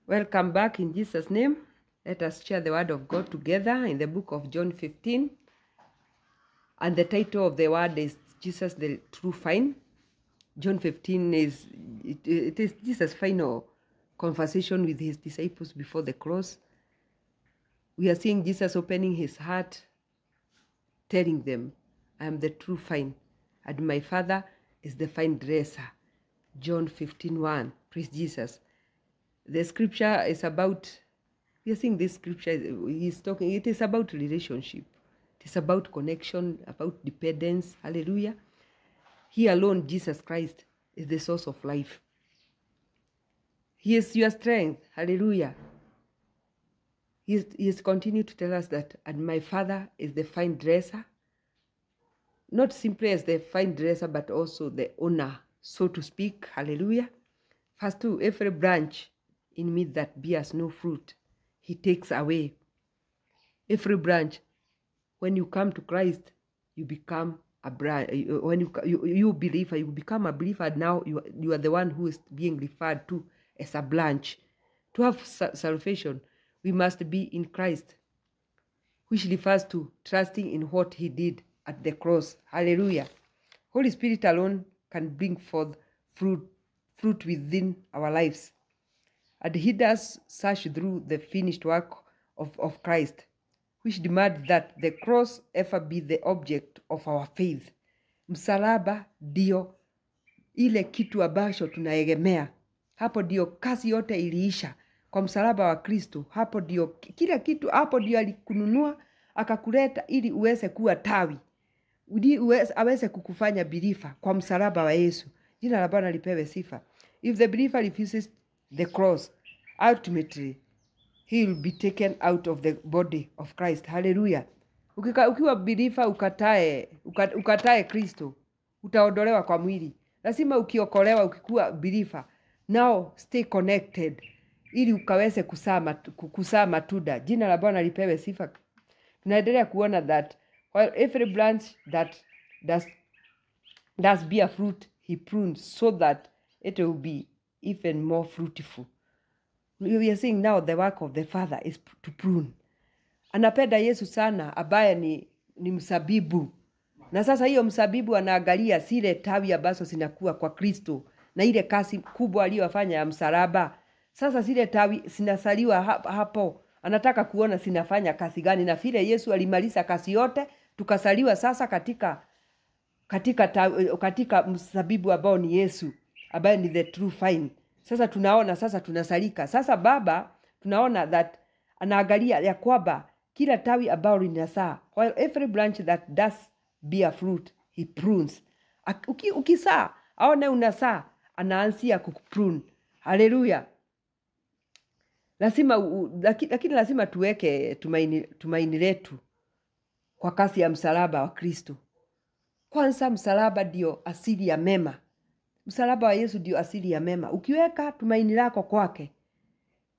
Welcome back in Jesus' name. Let us share the word of God together in the book of John 15. And the title of the word is Jesus the True Vine. John 15 is Jesus' final conversation with his disciples before the cross. We are seeing Jesus opening his heart, telling them, I am the true vine, and my Father is the vine dresser. John 15:1. Praise Jesus. The scripture is about, we are seeing this scripture, he's talking, it is about relationship. It is about connection, about dependence. Hallelujah. He alone, Jesus Christ, is the source of life. He is your strength. Hallelujah. He has continued to tell us that, and my Father is the vine dresser. Not simply as the vine dresser, but also the owner, so to speak. Hallelujah. Verse 2, every branch in me that bears no fruit, he takes away. Every branch, when you come to Christ, you become a branch. When you believer, you become a believer. Now you are the one who is being referred to as a branch. To have salvation, we must be in Christ, which refers to trusting in what he did at the cross. Hallelujah. Holy Spirit alone can bring forth fruit within our lives. And he does such through the finished work of Christ, which demands that the cross ever be the object of our faith. Msalaba ndio ile kitu ambacho tunaegemea. Hapo ndio kazi yote iliisha kwa msalaba wa Kristo. Hapo ndio kila kitu, hapo ndio alikununua akakuleta ili uweze kuwa tawi, ili aweze kukufanya believer kwa msalaba wa Yesu. Jina la Bwana lipewe sifa. If the believer refuses the cross, ultimately he will be taken out of the body of Christ. Hallelujah. Ukiwa believer ukatae Kristo, utaondolewa kwa mwili. Lazima ukiokolewa ukikuwa believer, now stay connected ili ukaweze kusaa matunda. Jina la Bwana lipewe sifa. Tunaendelea kuona that while every branch that does bear fruit, he prunes so that it will be even more fruitful. We are seeing now the work of the Father is to prune. Anapenda Yesu sana ambaye ni msabibu. Na sasa hiyo msabibu anaangalia zile tawi ambazo zinakuwa kwa Kristo na ile kazi kubwa aliyofanya ya msalaba. Sasa zile tawi zinasaliwa hapo. Anataka kuona zinafanya kazi gani, na vile Yesu alimaliza kazi yote, tukasaliwa sasa katika msabibu ambao ni Yesu, ambaye ni the true vine. Sasa tunaona sasa tunasalika. Sasa Baba tunaona that anaangalia ya kwamba kila tawi ambalo linazaa, while every branch that does bear fruit, he prunes. Ukisaa aone unasaa, anaanzia kukuprune. Hallelujah. Lakini lazima tuweke tumaini letu kwa kazi ya msalaba wa Kristo. Kwanza msalaba ndio asili ya mema. Msalaba wa Yesu ndio asili ya mema. Ukiweka tumaini lako kwake,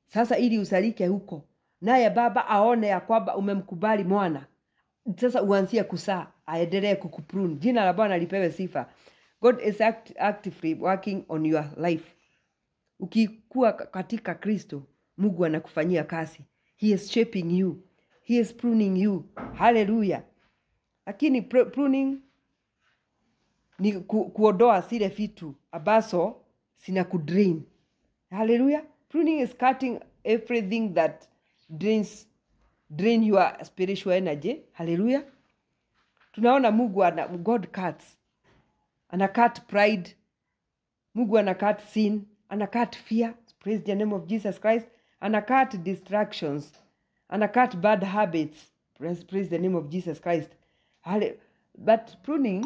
sasa ili usalike huko, naye Baba aone ya kwamba umemkubali mwana, sasa uanzie kusaa, aendelee kukuprune. Jina la Bwana lipewe sifa. God is actively working on your life. Ukikuwa katika Kristo, Mungu anakufanyia kazi. He is shaping you. He is pruning you. Hallelujah. Lakini pruning ni kuondoa zile vitu ambazo sina kudrain. Hallelujah. Pruning is cutting everything that drain your spiritual energy. Hallelujah. Tunaona Mungu God cuts. Ana cut pride. Mungu ana cut sin. Ana cut fear. Praise the name of Jesus Christ. Ana cut distractions. Ana cut bad habits. Praise the name of Jesus Christ. But pruning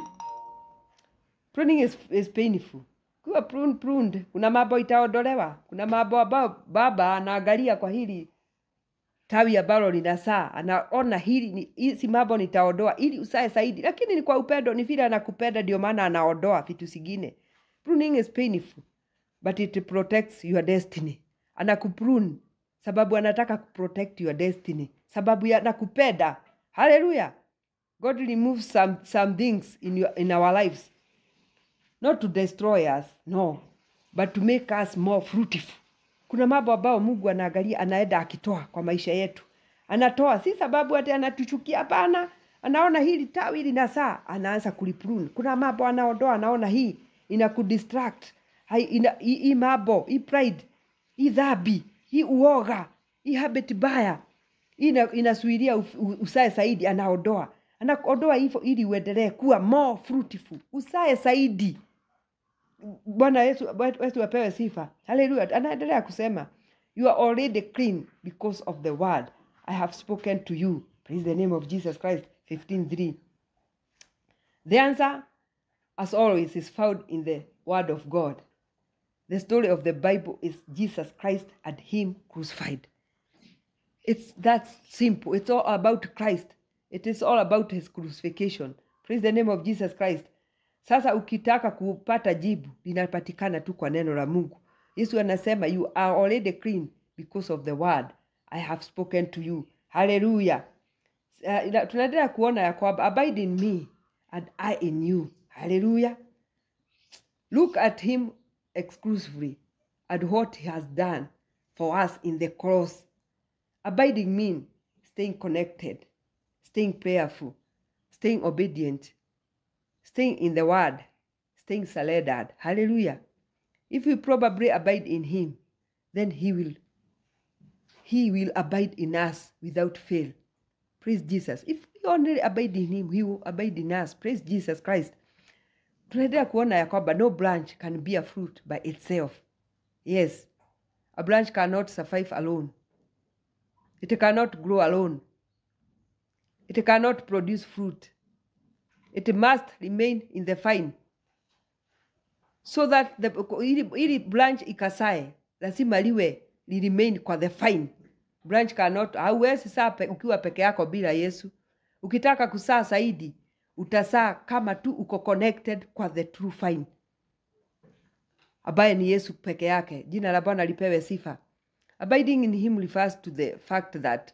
is painful. Kuwa pruned, kuna mambo itaondolewa. Kuna mambo ambao Baba anaangalia kwa hili tawi ambalo linazaa. Anaona hizi mambo nitaondoa ili usae zaidi. Lakini ni kwa upendo, ni vile anakupenda ndio maana anaondoa vitu zingine. Pruning is painful, but it protects your destiny. Anakuprune sababu anataka kuprotect your destiny. Sababu anakupenda. Hallelujah. God removes some things in our lives. Not to destroy us, no, but to make us more fruitful. Kuna mambo ambao Mungu anaangalia, anaenda akitoa kwa maisha yetu. Anatoa si sababu ati anatuchukia, hapana. Anaona hili tawi linasaa, anaanza kuliprune. Kuna mambo anaondoa, anaona hii inakudistract. Hii mambo, hii pride, hii dhambi, hii uoga, hii habit baya. Inasuilia usae zaidi, anaondoa. Anaondoa hivyo ili uendelee kuwa more fruitful. Usae zaidi. Bwana Yesu apewe sifa. Hallelujah. Anaendelea kusema, you are already clean because of the word I have spoken to you. Praise the name of Jesus Christ. 15:3. The answer, as always, is found in the word of God. The story of the Bible is Jesus Christ and him crucified. It's that simple. It's all about Christ. It is all about his crucifixion. Praise the name of Jesus Christ. Sasa ukitaka kupata jibu, linapatikana tu kwa neno la Mungu. Yesu anasema, you are already clean because of the word I have spoken to you. Hallelujah. Tunaendelea kuona ya kwamba abide in me and I in you. Hallelujah. Look at him exclusively and what he has done for us in the cross. Abiding means staying connected, staying prayerful, staying obedient, staying in the word, staying surrendered. Hallelujah. If we probably abide in him, then he will abide in us without fail. Praise Jesus. If we only abide in him, he will abide in us. Praise Jesus Christ. Tunaendelea kuona ya kwamba no branch can bear fruit by itself. Yes, a branch cannot survive alone. It cannot grow alone. It cannot produce fruit. It must remain in the vine. So that ili branch ikasae, lazima li remain kwa the vine. Branch cannot, hauwezi saa ukiwa peke yako bila Yesu. Ukitaka kusaa zaidi, utasaa kama tu uko connected kwa the true vine, ambaye ni Yesu peke yake. Jina la Bwana lipewe sifa. Abiding in him refers to the fact that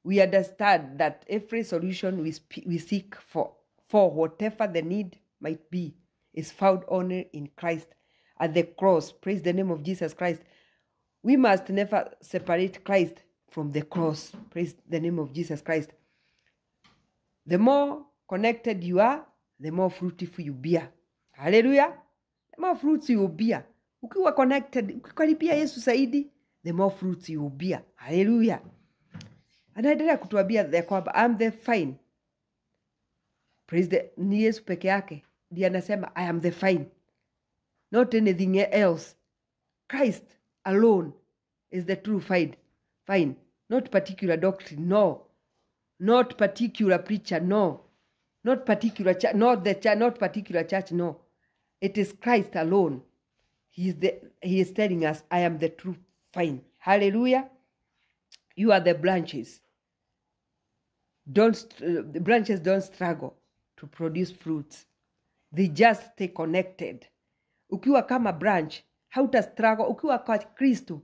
we understand that every solution we seek for whatever the need might be is found only in Christ at the cross. Praise the name of Jesus Christ. We must never separate Christ from the cross. Praise the name of Jesus Christ. The more connected you are, the more fruitful you bear. Hallelujah. The more fruits you will bear. Ukiwa connected, ukikaribia Yesu zaidi, the more fruits you will bear. Hallelujah. Anaendelea kutuambia ya kwamba I'm the vine. Praise ni Yesu peke yake ndiye anasema I am the vine, not anything else. Christ alone is the true vine, not particular doctrine, no, not particular preacher, no, not particular church, not particular church, no. It is Christ alone. He is telling us, I am the true vine. Hallelujah. You are the branches. The branches don't struggle to produce fruits. They just stay connected. Ukiwa kama branch, hauta struggle. Ukiwa kwa Kristo,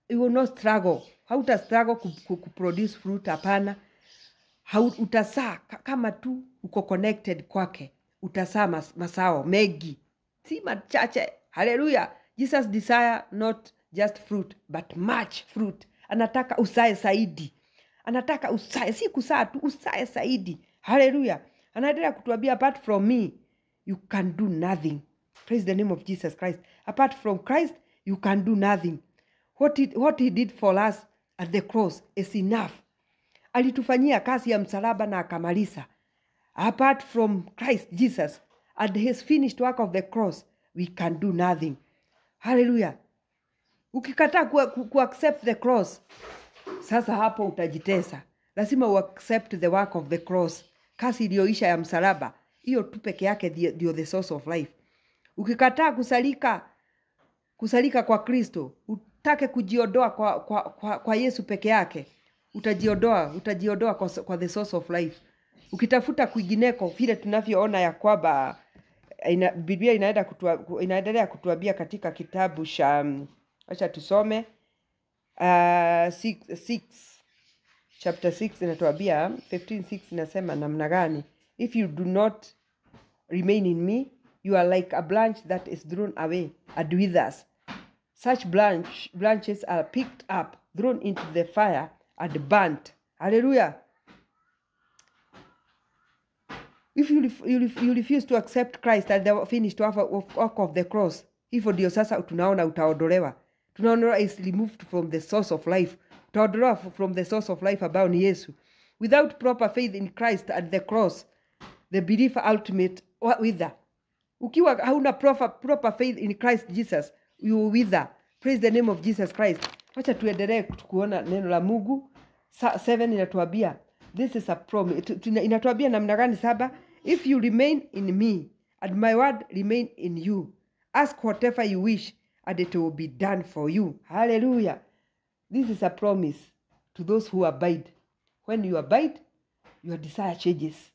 you will not struggle. Hauta struggle kuproduce fruit, hapana. Utasaa kama tu uko connected kwake. Utasaa masao mengi, si machache. Hallelujah. Jesus desire not just fruit, but much fruit. Anataka usae zaidi. Anataka usae, si kusaa tu, usae zaidi. Hallelujah. Anaendelea kutuambia, apart from me, you can do nothing. Praise the name of Jesus Christ. Apart from Christ, you can do nothing. What he did for us at the cross is enough. Alitufanyia kazi ya msalaba na akamaliza. Apart from Christ Jesus and his finished work of the cross, we can do nothing. Hallelujah. Ukikataa ku-accept the cross, sasa hapo utajitesa. Lazima u-accept the work of the cross. Kazi iliyoisha ya msalaba, hiyo tu peke yake ndio the source of life. Ukikataa kusalika kwa Kristo, utake kujiondoa kwa Yesu peke yake, utajiondoa kwa the source of life. Ukitafuta kwingineko, vile tunavyoona ya kwamba Biblia inaendelea kutuambia katika kitabu cha acha tusome chapter 6 inatuambia 15:6 inasema namna gani? If you do not remain in me, you are like a branch that is thrown away and withers. Such branches are picked up, thrown into the fire, and burnt. Hallelujah. If you refuse to accept Christ at the finished work of the cross, hivyo ndio sasa tunaona utaondolewa. Tunaona is removed from the source of life. Utaondolewa from the source of life ambao ni Yesu. Without proper faith in Christ at the cross, the believer ultimate wither. Ukiwa hauna proper faith in Christ Jesus, you will wither. Praise the name of Jesus Christ. Wacha tuendelee kuona neno la Mungu. 7 inatuambia, this is a promise. Inatuambia namna gani 7? If you remain in me, and my word remain in you, ask whatever you wish, and it will be done for you. Hallelujah. This is a promise to those who abide. When you abide, your desire changes.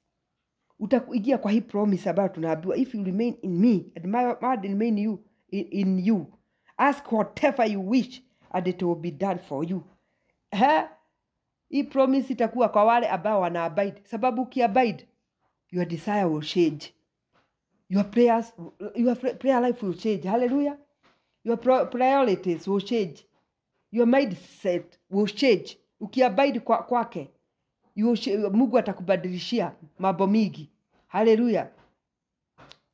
Utakuingia kwa hii promise ambayo tunaambiwa, if you remain in me, and my word remain in you, ask whatever you wish, and it will be done for you. Hii promise itakuwa kwa wale ambao wana abide. Sababu ukiabide, your desire will change. Your prayer life will change. Hallelujah. Your priorities will change. Your mindset will change. Ukiabide kwake, Mungu atakubadilishia mambo mingi. Hallelujah.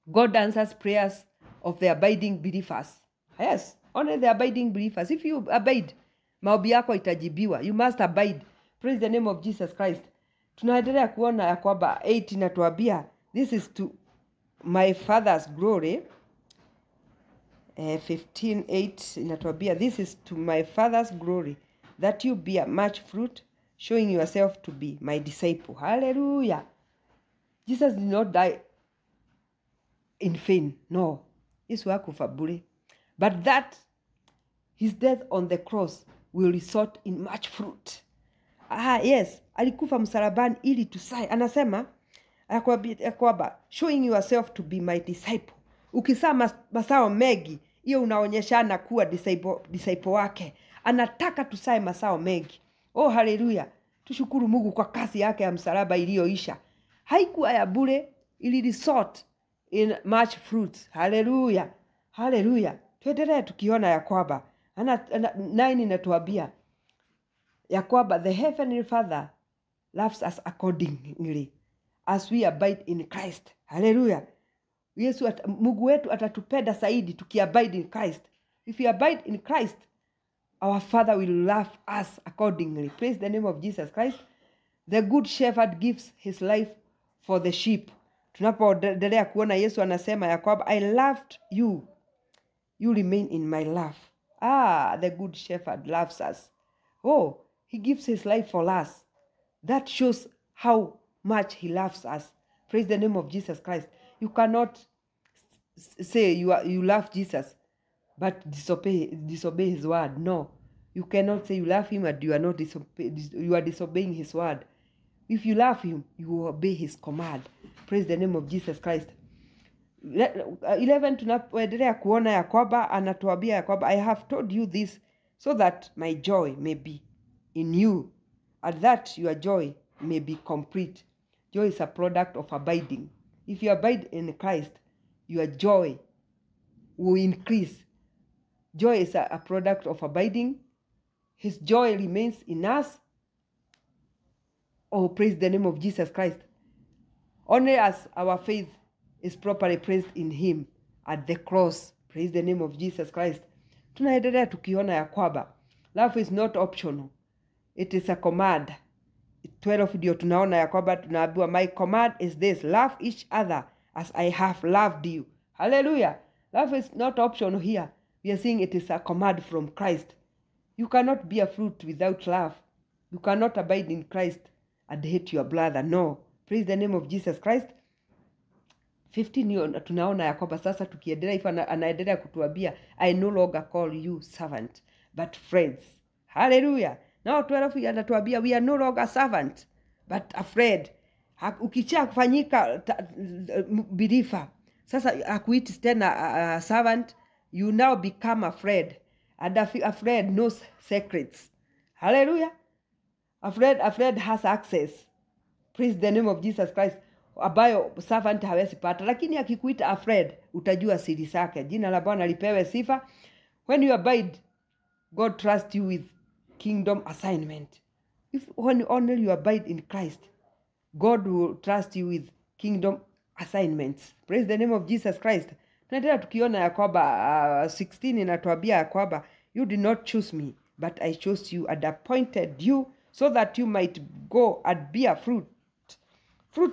God answers prayers of the abiding believers. Yes, only the abiding believers. If you abide, maombi yako itajibiwa. You must abide. Praise the name of Jesus Christ. Tunaendelea kuona ya kwamba 8 inatuambia, this is to my Father's glory. 15:8 inatuambia, this is to my Father's glory, that you bear much fruit, showing yourself to be my disciple. Hallelujah. Jesus did not die in vain. No. Yesu hakufa bure. But that his death on the cross will result in much fruit. Yes, alikufa msalabani ili tusae. Anasema kwamba showing yourself to be my disciple. Ukisema masao mengi, hiyo unaonyeshana kuwa disciple wake. Anataka tusae masao mengi. Oh, hallelujah. Tushukuru Mungu kwa kazi yake ya msalaba iliyoisha. Haikuwa ya bure, ili result in much fruits. Hallelujah. Hallelujah. Tuendelee tukiona ya kwamba 9 inatuambia ya kwamba the heavenly Father loves us accordingly as we abide in Christ. Hallelujah. Yesu Mungu wetu atatupenda zaidi tukiabide in Christ. If you abide in Christ, our Father will love us accordingly. Praise the name of Jesus Christ. The good shepherd gives his life for the sheep. Tunapoendelea kuona Yesu anasema ya kwamba I loved you. You remain in my love. The good shepherd loves us. Oh, he gives his life for us. That shows how much he loves us. Praise the name of Jesus Christ. You cannot say you love Jesus, but disobey his word. No. You cannot say you love him and you are disobeying his word. If you love him, you will obey his command. Praise the name of Jesus Christ. 11 tunapoendelea kuona ya kwamba anatuambia ya kwamba I have told you this so that my joy may be in you and that your joy may be complete. Joy is a product of abiding. If you abide in Christ, your joy will increase. Joy is a product of abiding. His joy remains in us. Oh, praise the name of Jesus Christ. Only as our faith is properly placed in him at the cross. Praise the name of Jesus Christ. Tunaendelea tukiona ya kwamba love is not optional. It is a command. 12 ndio tunaona ya kwamba tunaambiwa my command is this, love each other as I have loved you. Hallelujah. Love is not optional here. We are saying it is a command from Christ. You cannot bear fruit without love. You cannot abide in Christ and hate your brother. No. Praise the name of Jesus Christ. 15 tunaona ya kwamba sasa tukiendelea ifa anaendelea kutuambia I no longer call you servant but friends. Hallelujah. Now 12 anatuambia we are no longer servant but afraid. Ukicha kufanyika believer, sasa akuiti tena servant, you now become afraid. And afraid knows secrets. Hallelujah. Afraid has access. Praise the name of Jesus Christ. Abayo servant hawezi pata. Lakini akikuita afraid, utajua siri zake. Jina la Bwana lipewe sifa. When you abide, God trusts you with kingdom assignment. When only you abide in Christ, God will trust you with kingdom assignments. Praise the name of Jesus Christ. Tunaendelea tukiona ya kwamba 16 inatuambia ya kwamba you did not choose me, but I chose you and appointed you so that you might go and bear fruit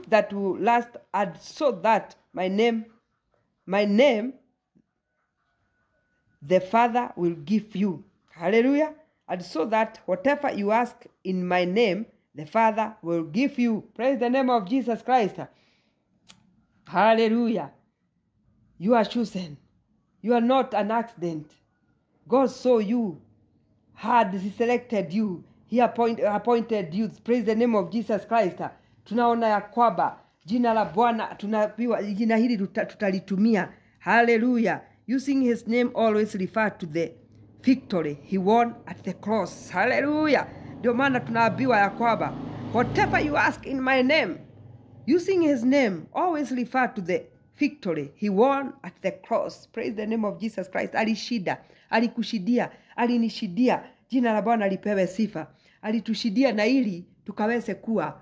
that will last, and so that my name the Father will give you. Hallelujah. And so that whatever you ask in my name, the Father will give you. Praise the name of Jesus Christ. Hallelujah. You are chosen. You are not an accident. God saw you, had selected you. He appointed you. Praise the name of Jesus Christ. Tunaona ya kwamba jina la Bwana, tunaambiwa jina hili tutalitumia. Hallelujah. Using his name always refer to the victory he won at the cross. Hallelujah. Ndio maana tunaambiwa ya kwamba whatever you ask in my name, using his name always refer to the victory he won at the cross. Praise the name of Jesus Christ. Alishinda, alikushidia, alinishidia. Jina la Bwana lipewe sifa. Alitushidia na ili tukaweze kuwa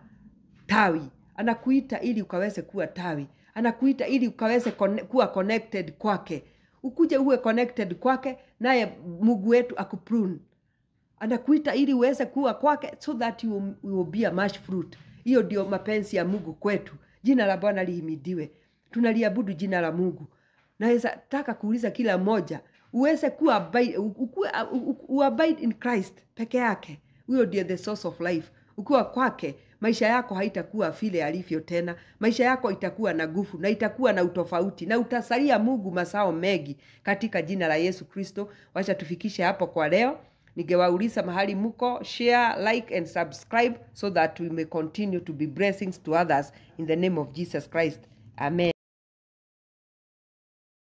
tawi. Anakuita ili ukaweze kuwa tawi. Anakuita ili ukaweze kuwa connected kwake. Ukuje uwe connected kwake, naye Mungu wetu akuprune. Anakuita ili uweze kuwa kwake so that you will be a much fruit. Hiyo ndio mapenzi ya Mungu kwetu. Jina la Bwana lihimidiwe. Tunaliabudu jina la Mungu. Naweza taka kuuliza kila mmoja, uweze kuwa abide in Christ peke yake. Huyo ndio the source of life. Ukiwa kwake, maisha yako haitakuwa vile alivyo tena. Maisha yako itakuwa na nguvu na itakuwa na utofauti na utasalia Mungu masao mengi katika jina la Yesu Kristo. Wacha tufikishe hapo kwa leo. Ningewauliza mahali muko, share, like and subscribe so that we may continue to be blessings to others in the name of Jesus Christ. Amen.